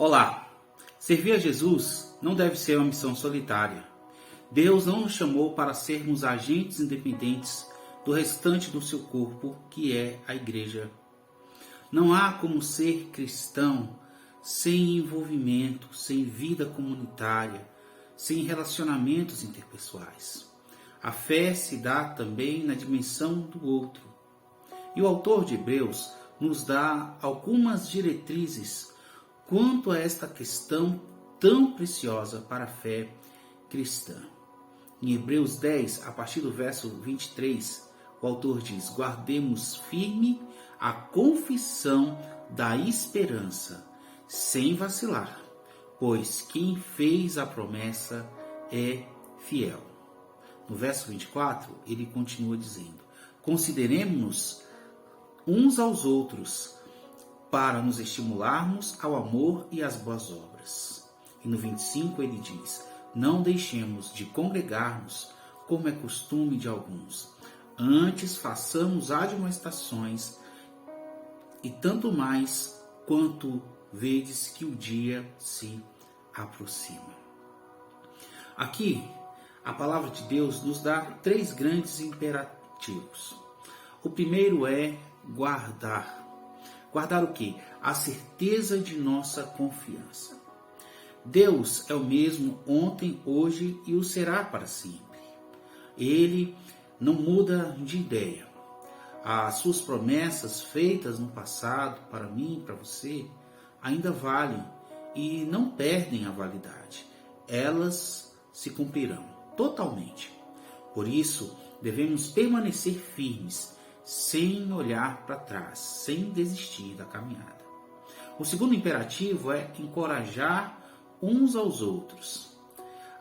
Olá! Servir a Jesus não deve ser uma missão solitária. Deus não nos chamou para sermos agentes independentes do restante do seu corpo, que é a igreja. Não há como ser cristão sem envolvimento, sem vida comunitária, sem relacionamentos interpessoais. A fé se dá também na dimensão do outro. E o autor de Hebreus nos dá algumas diretrizes quanto a esta questão tão preciosa para a fé cristã. Em Hebreus 10, a partir do verso 23, o autor diz: guardemos firme a confissão da esperança, sem vacilar, pois quem fez a promessa é fiel. No verso 24, ele continua dizendo: consideremos-nos uns aos outros, para nos estimularmos ao amor e às boas obras. E no 25 ele diz: não deixemos de congregar-nos, como é costume de alguns. Antes façamos admoestações, e tanto mais quanto vedes que o dia se aproxima. Aqui, a palavra de Deus nos dá 3 grandes imperativos. O primeiro é guardar. Guardar o quê? A certeza de nossa confiança. Deus é o mesmo ontem, hoje e o será para sempre. Ele não muda de ideia. As suas promessas feitas no passado, para mim e para você, ainda valem e não perdem a validade. Elas se cumprirão totalmente. Por isso, devemos permanecer firmes, sem olhar para trás, sem desistir da caminhada. O segundo imperativo é encorajar uns aos outros,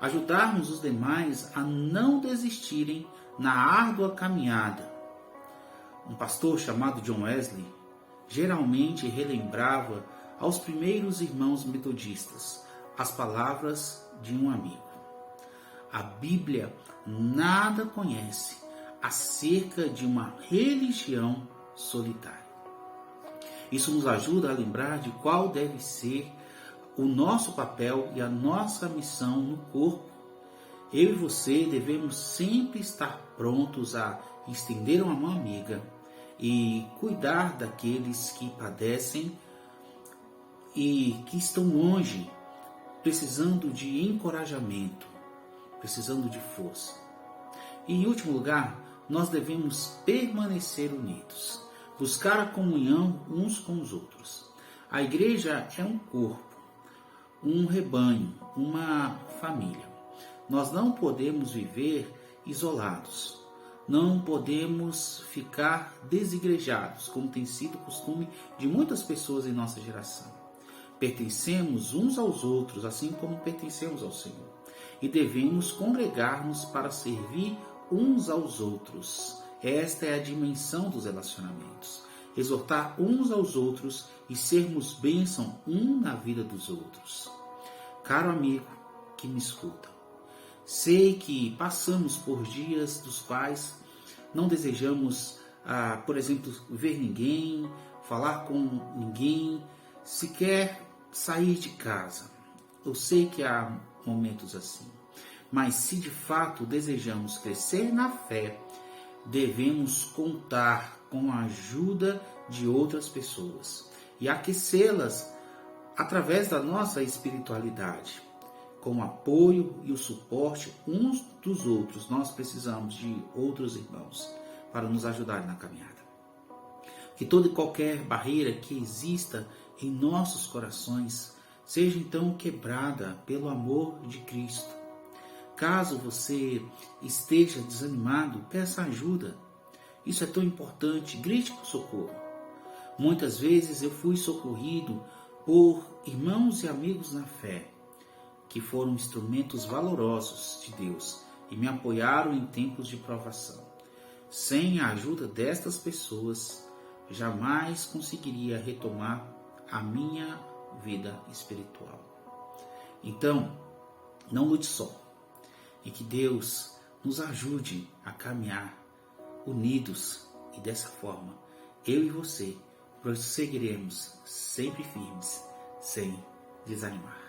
ajudarmos os demais a não desistirem na árdua caminhada. Um pastor chamado John Wesley geralmente relembrava aos primeiros irmãos metodistas as palavras de um amigo: a Bíblia nada conhece acerca de uma religião solitária. Isso nos ajuda a lembrar de qual deve ser o nosso papel e a nossa missão no corpo. Eu e você devemos sempre estar prontos a estender uma mão amiga e cuidar daqueles que padecem e que estão longe, precisando de encorajamento, precisando de força. E em último lugar, nós devemos permanecer unidos, buscar a comunhão uns com os outros. A igreja é um corpo, um rebanho, uma família. Nós não podemos viver isolados, não podemos ficar desigrejados, como tem sido costume de muitas pessoas em nossa geração. Pertencemos uns aos outros, assim como pertencemos ao Senhor, e devemos congregar-nos para servir uns aos outros. Esta é a dimensão dos relacionamentos. Exortar uns aos outros e sermos bênção um na vida dos outros. Caro amigo que me escuta, sei que passamos por dias dos quais não desejamos, por exemplo, ver ninguém, falar com ninguém, sequer sair de casa. Eu sei que há momentos assim. Mas se de fato desejamos crescer na fé, devemos contar com a ajuda de outras pessoas e aquecê-las através da nossa espiritualidade. Com o apoio e o suporte uns dos outros, nós precisamos de outros irmãos para nos ajudarem na caminhada. Que toda e qualquer barreira que exista em nossos corações seja então quebrada pelo amor de Cristo. Caso você esteja desanimado, peça ajuda. Isso é tão importante. Grite por socorro. Muitas vezes eu fui socorrido por irmãos e amigos na fé, que foram instrumentos valorosos de Deus e me apoiaram em tempos de provação. Sem a ajuda destas pessoas, jamais conseguiria retomar a minha vida espiritual. Então, não lute só. E que Deus nos ajude a caminhar unidos e dessa forma, eu e você prosseguiremos sempre firmes, sem desanimar.